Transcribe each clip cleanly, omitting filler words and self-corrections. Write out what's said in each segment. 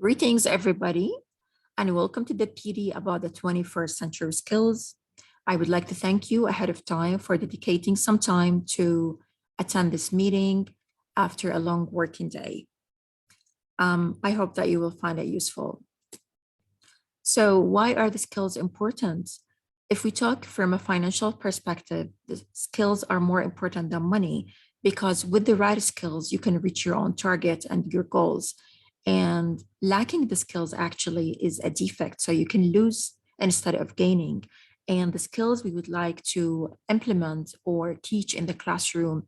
Greetings, everybody, and welcome to the PD about the 21st century skills. I would like to thank you ahead of time for dedicating some time to attend this meeting after a long working day. I hope that you will find it useful. So, why are the skills important? If we talk from a financial perspective, the skills are more important than money because with the right skills, you can reach your own target and your goals. And lacking the skills actually is a defect. So you can lose instead of gaining. And the skills we would like to implement or teach in the classroom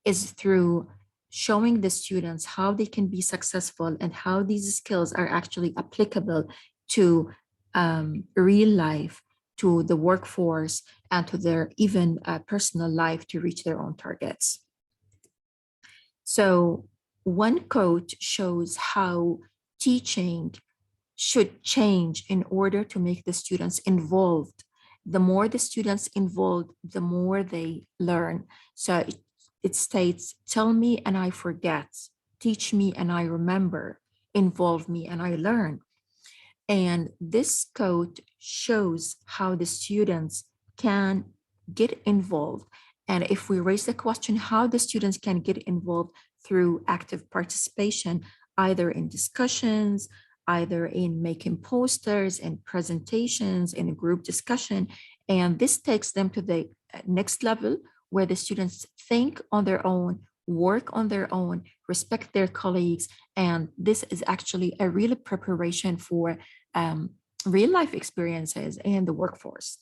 is through showing the students how they can be successful and how these skills are actually applicable to real life, to the workforce, and to their even personal life to reach their own targets. So one quote shows how teaching should change in order to make the students involved. The more the students involved, the more they learn. So it states, tell me and I forget, teach me and I remember, involve me and I learn. And this quote shows how the students can get involved. And if we raise the question, how the students can get involved through active participation, either in discussions, either in making posters and presentations, in a group discussion. And this takes them to the next level where the students think on their own, work on their own, respect their colleagues. And this is actually a real preparation for real life experiences and the workforce.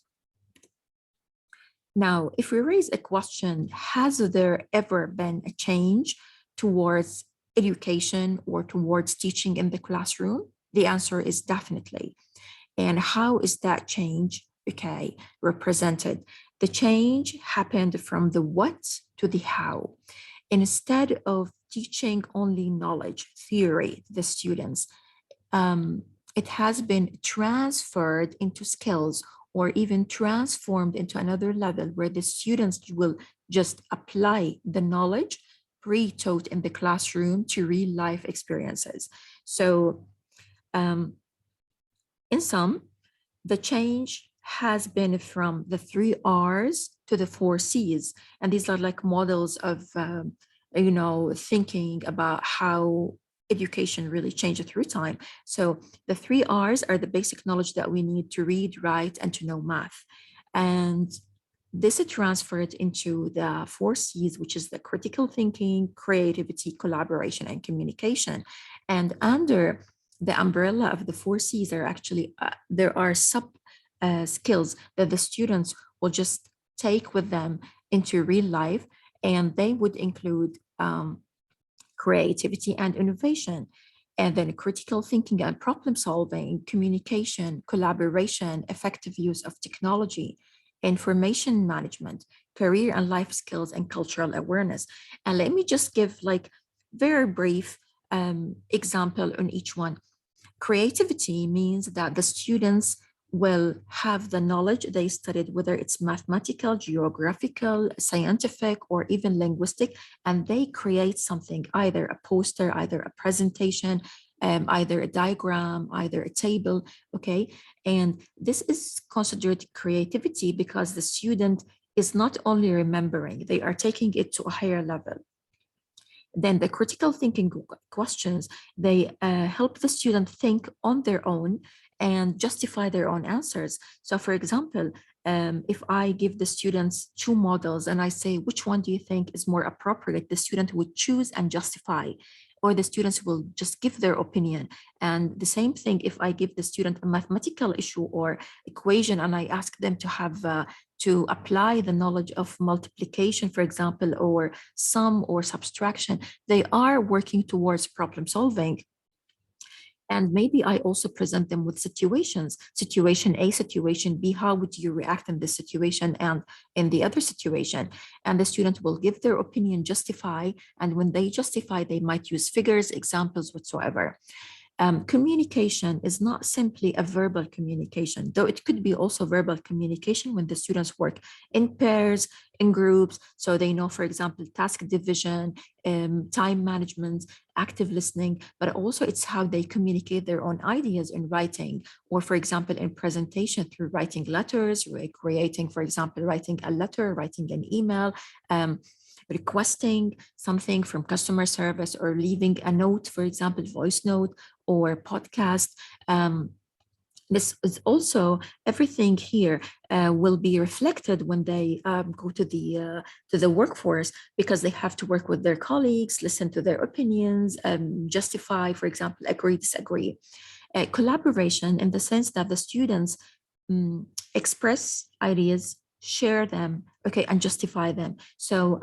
Now, if we raise a question, has there ever been a change towards education or towards teaching in the classroom? The answer is definitely. And how is that change, represented? The change happened from the what to the how. Instead of teaching only knowledge, theory to the students, it has been transferred into skills or even transformed into another level where the students will just apply the knowledge pre-taught in the classroom to real life experiences. So in sum, the change has been from the 3 R's to the 4 C's. And these are like models of, thinking about how education really changes through time. So the 3 R's are the basic knowledge that we need to read, write, and to know math. And this is transferred into the 4 C's, which is the critical thinking, creativity, collaboration, and communication. And under the umbrella of the 4 C's are actually, there are sub skills that the students will just take with them into real life. And they would include creativity and innovation, and then critical thinking and problem solving, communication, collaboration, effective use of technology, information management, career and life skills, and cultural awareness. And let me just give like very brief example on each one. Creativity means that the students will have the knowledge they studied, whether it's mathematical, geographical, scientific, or even linguistic, and they create something, either a poster, either a presentation, either a diagram, either a table, okay? And this is considered creativity because the student is not only remembering, they are taking it to a higher level. Then the critical thinking questions, they help the student think on their own and justify their own answers. So for example, if I give the students 2 models and I say, which one do you think is more appropriate? The student would choose and justify, or the students will just give their opinion. And the same thing, if I give the student a mathematical issue or equation and I ask them to have to apply the knowledge of multiplication, for example, or sum or subtraction, they are working towards problem solving. And maybe I also present them with situations, situation A, situation B, how would you react in this situation and in the other situation? And the student will give their opinion, justify, and when they justify, they might use figures, examples, whatsoever. Communication is not simply a verbal communication, though it could be also verbal communication when the students work in pairs, in groups. So they know, for example, task division, time management, active listening, but also it's how they communicate their own ideas in writing, or, for example, in presentation through writing letters, creating, for example, writing a letter, writing an email. Requesting something from customer service or leaving a note, for example, voice note or podcast. Um, this is also everything here will be reflected when they go to the workforce, because they have to work with their colleagues, listen to their opinions, justify, for example, agree, disagree. Collaboration in the sense that the students express ideas, share them, okay, and justify them. So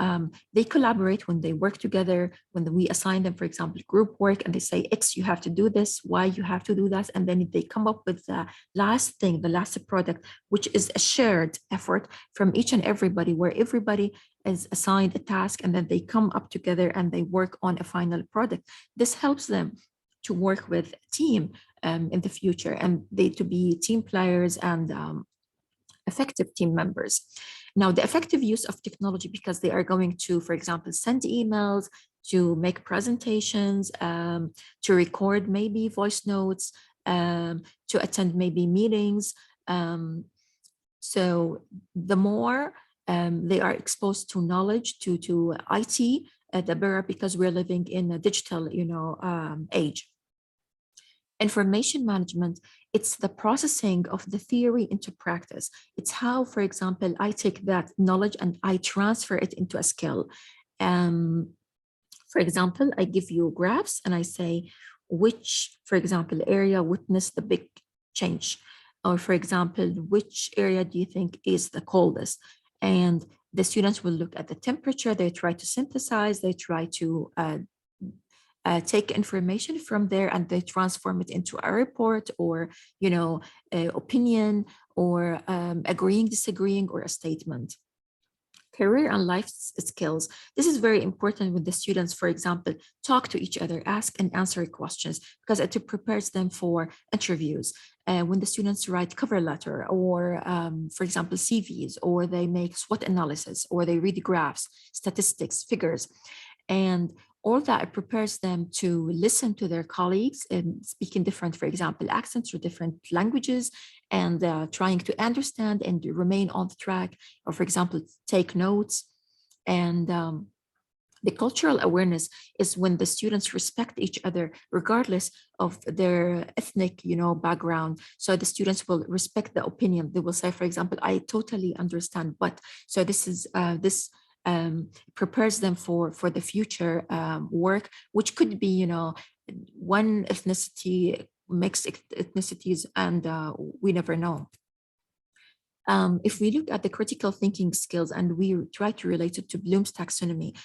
they collaborate when they work together, when we assign them, for example, group work, and they say, X, you have to do this, Y, you have to do that. And then they come up with the last thing, the last product, which is a shared effort from each and everybody, where everybody is assigned a task, and then they come up together and they work on a final product. This helps them to work with a team in the future, and they to be team players and effective team members. Now, the effective use of technology, because they are going to, for example, send emails, to make presentations, to record maybe voice notes, to attend maybe meetings. So the more they are exposed to knowledge, to IT, the better, because we're living in a digital, age. Information management, it's the processing of the theory into practice. It's how, for example, I take that knowledge and I transfer it into a skill. Um, for example, I give you graphs and I say, which, for example, area witnessed the big change? Or, for example, which area do you think is the coldest? And the students will look at the temperature, they try to synthesize, they try to take information from there, and they transform it into a report, or opinion, or agreeing, disagreeing, or a statement. Career and life skills, this is very important when the students, for example, talk to each other, ask and answer questions, because it prepares them for interviews. When the students write cover letter, or for example, CVs, or they make SWOT analysis, or they read graphs, statistics, figures, and all that, it prepares them to listen to their colleagues and speaking different, for example, accents or different languages, and trying to understand and remain on the track, or, for example, take notes. And the cultural awareness is when the students respect each other regardless of their ethnic, background. So the students will respect the opinion. They will say, for example, I totally understand, but so this is this prepares them for the future work, which could be, one ethnicity, mixed ethnicities, and we never know. If we look at the critical thinking skills and we try to relate it to Bloom's taxonomy,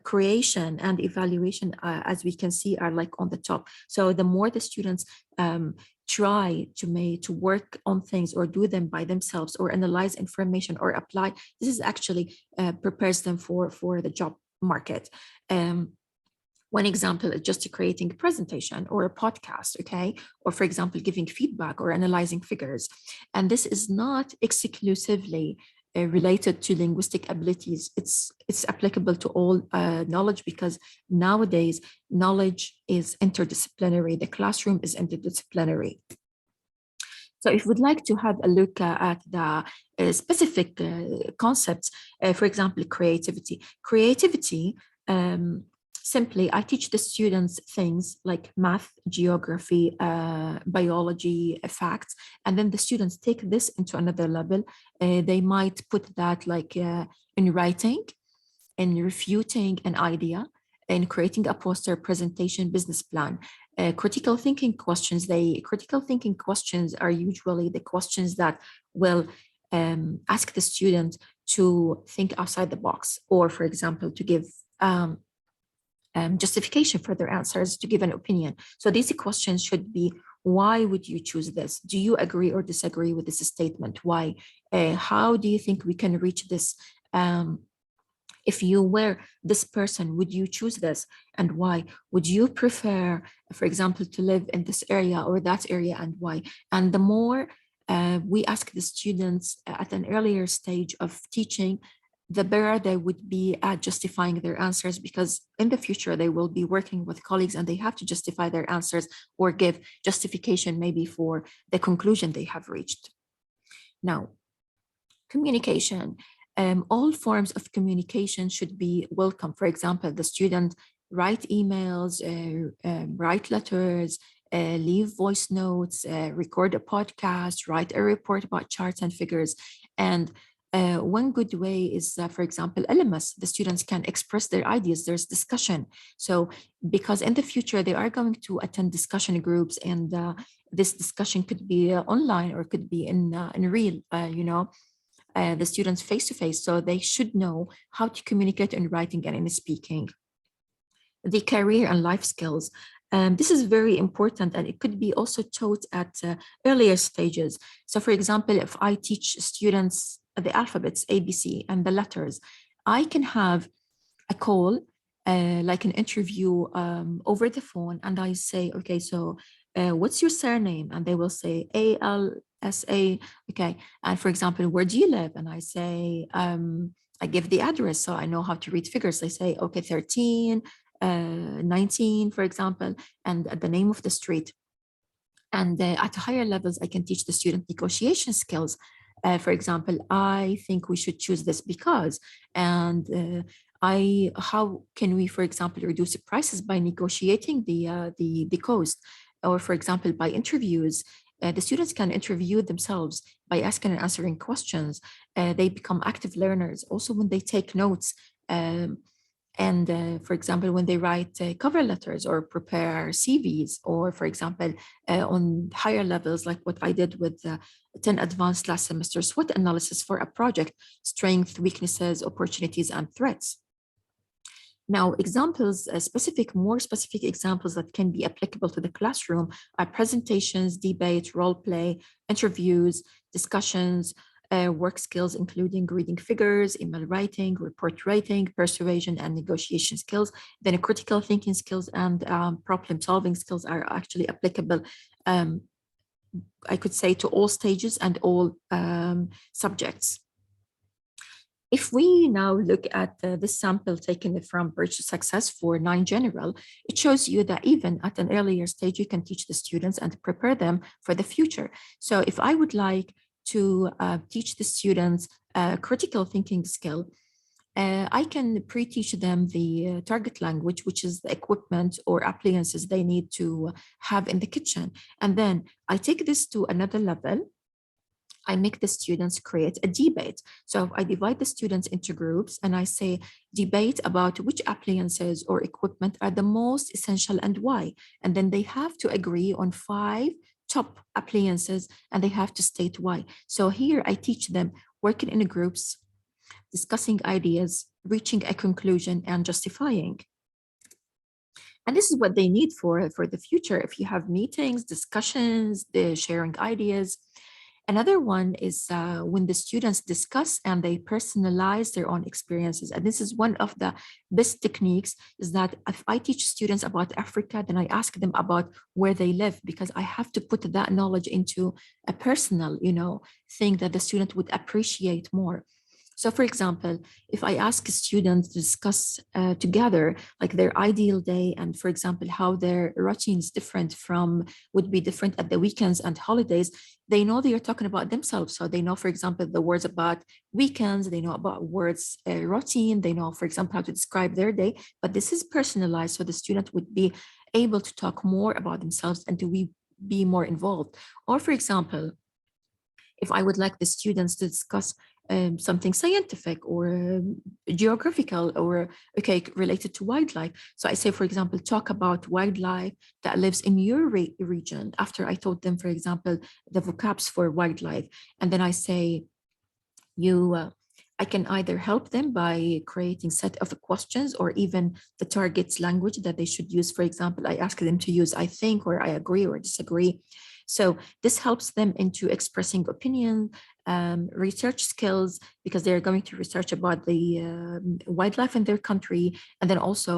creation and evaluation, as we can see, are like on the top. So the more the students try to work on things, or do them by themselves, or analyze information, or apply, this is actually prepares them for the job market. One example is just creating a presentation or a podcast, okay? Or, for example, giving feedback or analyzing figures. And this is not exclusively related to linguistic abilities. It's applicable to all knowledge, because nowadays knowledge is interdisciplinary. The classroom is interdisciplinary. So if we'd like to have a look at the specific concepts, for example, creativity. Creativity, simply, I teach the students things like math, geography, biology, facts, and then the students take this into another level. They might put that like in writing, in refuting an idea, in creating a poster, presentation, business plan. Critical thinking questions are usually the questions that will ask the student to think outside the box, or, for example, to give justification for their answers, to give an opinion. So these questions should be: why would you choose this? Do you agree or disagree with this statement? Why? How do you think we can reach this If you were this person, would you choose this and why? Would you prefer, for example, to live in this area or that area and why? And the more we ask the students at an earlier stage of teaching, the better they would be at justifying their answers, because in the future they will be working with colleagues and they have to justify their answers or give justification maybe for the conclusion they have reached. Now, communication. All forms of communication should be welcome. For example, the student write emails, write letters, leave voice notes, record a podcast, write a report about charts and figures. And one good way is, for example, LMS. The students can express their ideas. There's discussion. So, because in the future they are going to attend discussion groups, and this discussion could be online or could be in real, the students face to face. So they should know how to communicate in writing and in speaking. The career and life skills. This is very important, and it could be also taught at earlier stages. So, for example, if I teach students the alphabets, ABC, and the letters, I can have a call, like an interview over the phone, and I say, okay, so what's your surname? And they will say ALSA. Okay. And for example, where do you live? And I say, I give the address so I know how to read figures. They say, okay, 13, 19, for example, and the name of the street. And at higher levels, I can teach the student negotiation skills. For example, I think we should choose this because, and how can we, for example, reduce the prices by negotiating the cost, or for example, by interviews. The students can interview themselves by asking and answering questions. They become active learners. Also, when they take notes, and for example, when they write cover letters or prepare CVs, or for example, on higher levels, like what I did with 10 advanced last semester SWOT analysis for a project, strengths, weaknesses, opportunities, and threats. Now, examples, more specific examples that can be applicable to the classroom are presentations, debate, role play, interviews, discussions, work skills, including reading figures, email writing, report writing, persuasion, and negotiation skills. Then critical thinking skills and problem solving skills are actually applicable, I could say, to all stages and all subjects. If we now look at this sample taken from Purchase Success for 9 General, it shows you that even at an earlier stage, you can teach the students and prepare them for the future. So if I would like to teach the students a critical thinking skill, I can pre-teach them the target language, which is the equipment or appliances they need to have in the kitchen. And then I take this to another level. I make the students create a debate. So I divide the students into groups and I say, debate about which appliances or equipment are the most essential and why. And then they have to agree on 5 top appliances and they have to state why. So here I teach them working in groups, discussing ideas, reaching a conclusion, and justifying. And this is what they need for the future. If you have meetings, discussions, the sharing ideas. Another one is when the students discuss and they personalize their own experiences. And this is one of the best techniques, is that if I teach students about Africa, then I ask them about where they live, because I have to put that knowledge into a personal, thing that the student would appreciate more. So, for example, if I ask students to discuss together, like their ideal day, and for example, how their routine is would be different at the weekends and holidays, they know they are talking about themselves. So they know, for example, the words about weekends, they know about words routine, they know, for example, how to describe their day. But this is personalized, so the student would be able to talk more about themselves and to be more involved. Or, for example, if I would like the students to discuss something scientific or geographical or related to wildlife. So I say, for example, talk about wildlife that lives in your region, after I taught them, for example, the vocabs for wildlife. And then I say, I can either help them by creating set of questions or even the target's language that they should use. For example, I ask them to use I think, or I agree, or disagree. So this helps them into expressing opinion, research skills, because they're going to research about the wildlife in their country. And then also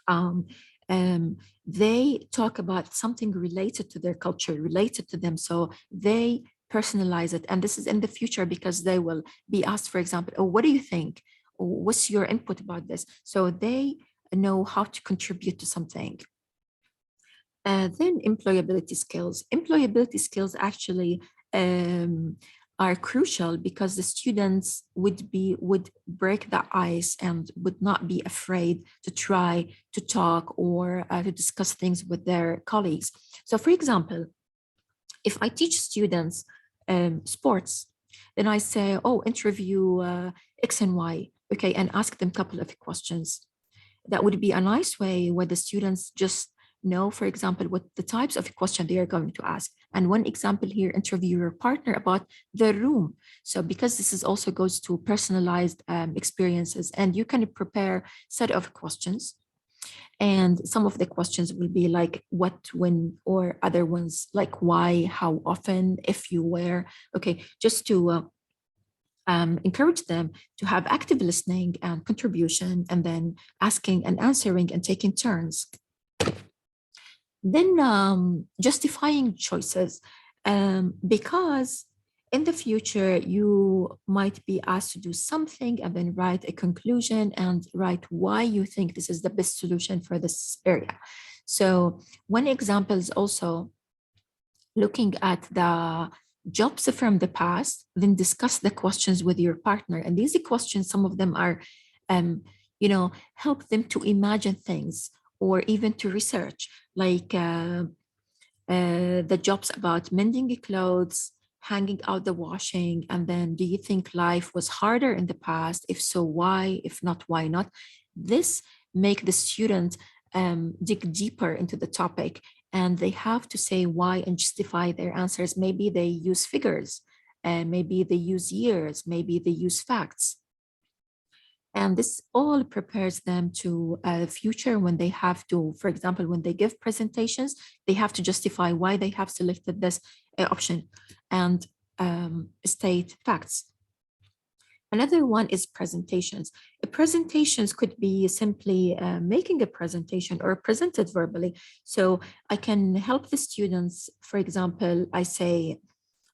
um, um, they talk about something related to their culture, related to them. So they personalize it. And this is in the future because they will be asked, for example, oh, what do you think? What's your input about this? So they know how to contribute to something. Then employability skills. Employability skills actually um, are crucial because the students would break the ice and would not be afraid to try to talk or to discuss things with their colleagues. So, for example, if I teach students sports, then I say, "Oh, interview X and Y, okay," and ask them a couple of questions. That would be a nice way where the students just know, for example, what the types of question they are going to ask. And one example here, interview your partner about the room. So because this is also goes to personalized experiences, and you can prepare set of questions. And some of the questions will be like what, when, or other ones like why, how often, if you were, okay, just to encourage them to have active listening and contribution, and then asking and answering and taking turns. Then justifying choices, because in the future you might be asked to do something and then write a conclusion and write why you think this is the best solution for this area. So one example is also looking at the jobs from the past, then discuss the questions with your partner. And these questions, some of them are, um, help them to imagine things or even to research, like the jobs about mending clothes, hanging out the washing, and then do you think life was harder in the past? If so, why? If not, why not? This make the student dig deeper into the topic, and they have to say why and justify their answers. Maybe they use figures, and maybe they use years, maybe they use facts. And this all prepares them to a future when they have to, for example, when they give presentations, they have to justify why they have selected this option and state facts. Another one is presentations. Presentations could be simply making a presentation or presented verbally. So I can help the students. For example, I say,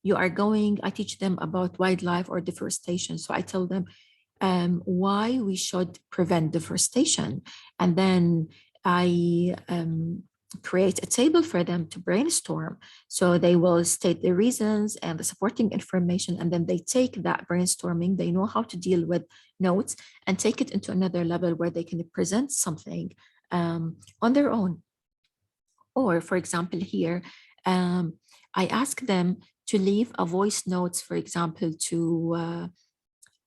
I teach them about wildlife or deforestation. So I tell them why we should prevent deforestation. And then I create a table for them to brainstorm. So they will state the reasons and the supporting information, and then they take that brainstorming, they know how to deal with notes and take it into another level where they can present something on their own. Or, for example, here, I ask them to leave a voice notes, for example, to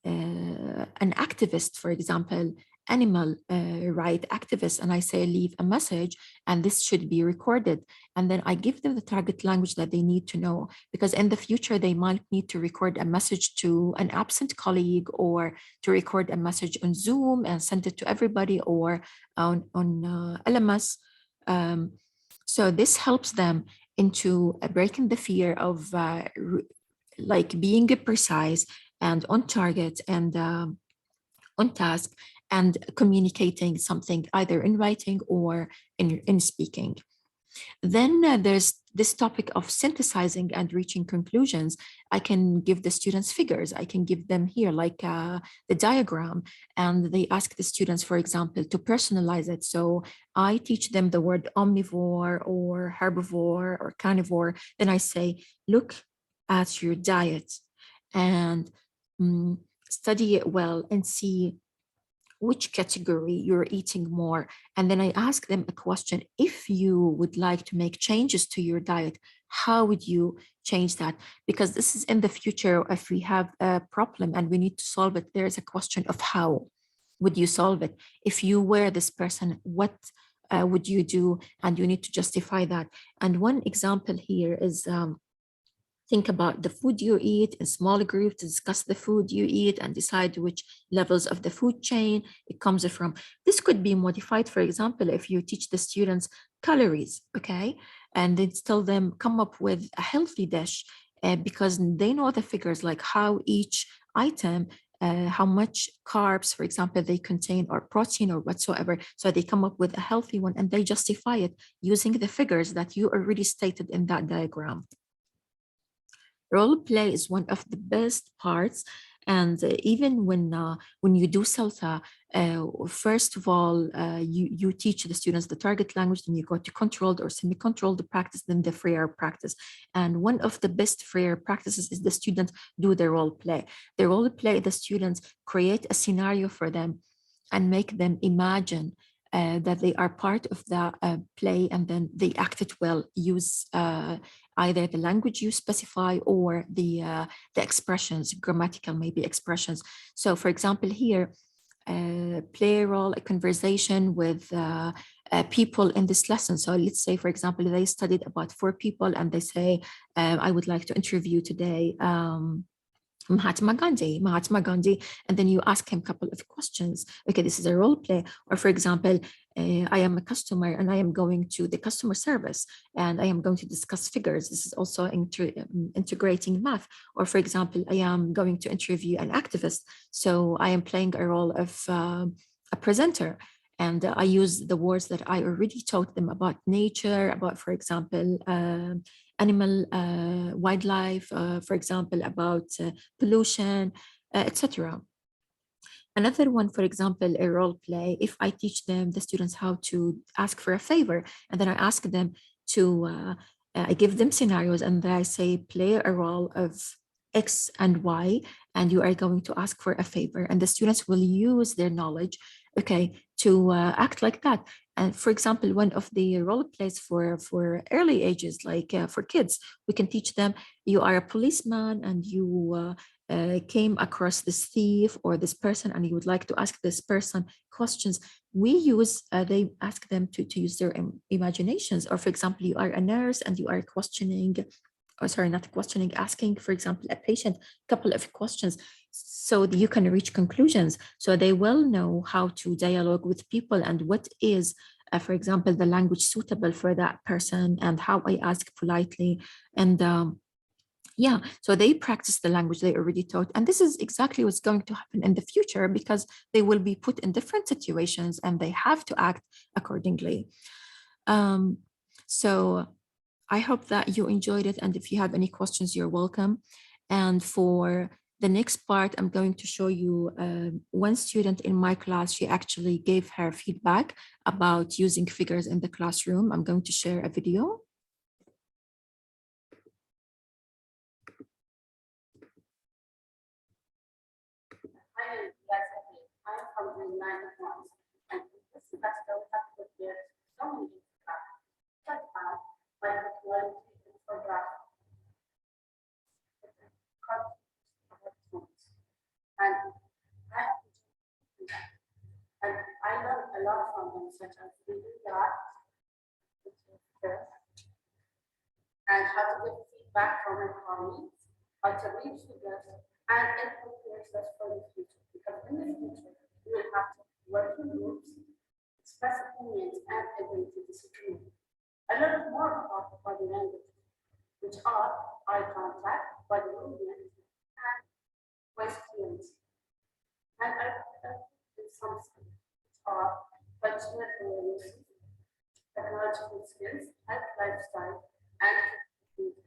an activist, for example, animal right activist, and I say leave a message and this should be recorded. And then I give them the target language that they need to know, because in the future they might need to record a message to an absent colleague, or to record a message on Zoom and send it to everybody, or on LMS. Um, so this helps them into breaking the fear of like being precise and on target and on task, and communicating something either in writing or in speaking. Then there's this topic of synthesizing and reaching conclusions. I can give the students figures. I can give them here, like the diagram, and they ask the students, for example, to personalize it. So I teach them the word omnivore or herbivore or carnivore. Then I say, look at your diet and study it well and see which category you're eating more. And then I ask them a question: if you would like to make changes to your diet, how would you change that? Because this is in the future. If we have a problem and we need to solve it, there's a question of how would you solve it? If you were this person, what would you do? And you need to justify that. And one example here is think about the food you eat in small groups, to discuss the food you eat and decide which levels of the food chain it comes from. This could be modified, for example, if you teach the students calories, okay? and then tell them come up with a healthy dish, because they know the figures, like how each item, how much carbs, for example, they contain, or protein, or whatsoever. So they come up with a healthy one, and they justify it using the figures that you already stated in that diagram. Role play is one of the best parts. And even when you do CELTA, first of all, you teach the students the target language, then you go to controlled or semi-controlled practice, then the freer practice. And one of the best freer practices is the students do the role play. The role play, the students create a scenario for them and make them imagine that they are part of the play, and then they act it well, use either the language you specify, or the expressions, grammatical maybe expressions. So for example, here, play a role, a conversation with people in this lesson. So let's say, for example, they studied about 4 people, and they say, I would like to interview today Mahatma Gandhi, and then you ask him a couple of questions. Okay, this is a role play. Or for example, I am a customer and I am going to the customer service and I am going to discuss figures. This is also integrating math. Or for example, I am going to interview an activist. So I am playing a role of a presenter. And I use the words that I already taught them about nature, about, for example, animal, wildlife, for example, about pollution, etc. Another one, for example, a role play. If I teach them, the students, how to ask for a favor, and then I ask them to, I give them scenarios, and then I say, play a role of X and Y, and you are going to ask for a favor. And the students will use their knowledge, okay, to act like that. And for example, one of the role plays for early ages, like for kids, we can teach them, you are a policeman and you came across this thief or this person, and you would like to ask this person questions. We use, they ask them to use their imaginations. Or for example, you are a nurse and you are questioning, or sorry, not questioning, asking, for example, a patient a couple of questions, so that you can reach conclusions. So they will know how to dialogue with people, and what is, for example, the language suitable for that person, and how I ask politely. And yeah, so they practice the language they already taught. And this is exactly what's going to happen in the future, because they will be put in different situations and they have to act accordingly. Um, so I hope that you enjoyed it. And if you have any questions, you're welcome. And for the next part, I'm going to show you one student in my class. She actually gave her feedback about using figures in the classroom. I'm going to share a video. I am from grade 9 at once, and this semester we have prepared so many facts, such as microbiology and infographics, and I and I learned a lot from them, such as reading that, and how to get feedback from our colleagues, how to read figures, and it prepares us for the future. Because in the future, we will have to work in groups, express opinions, and agree to disagree. I learned more about body language, which are eye contact, body movement, and voice clearance. And I learned in some skills, which are functional awareness, technological skills, health lifestyle, and food,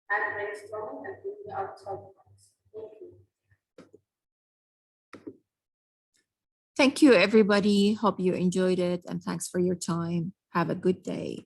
and brainstorming and thinking outside the box. Thank you. Thank you, everybody. Hope you enjoyed it, and thanks for your time. Have a good day.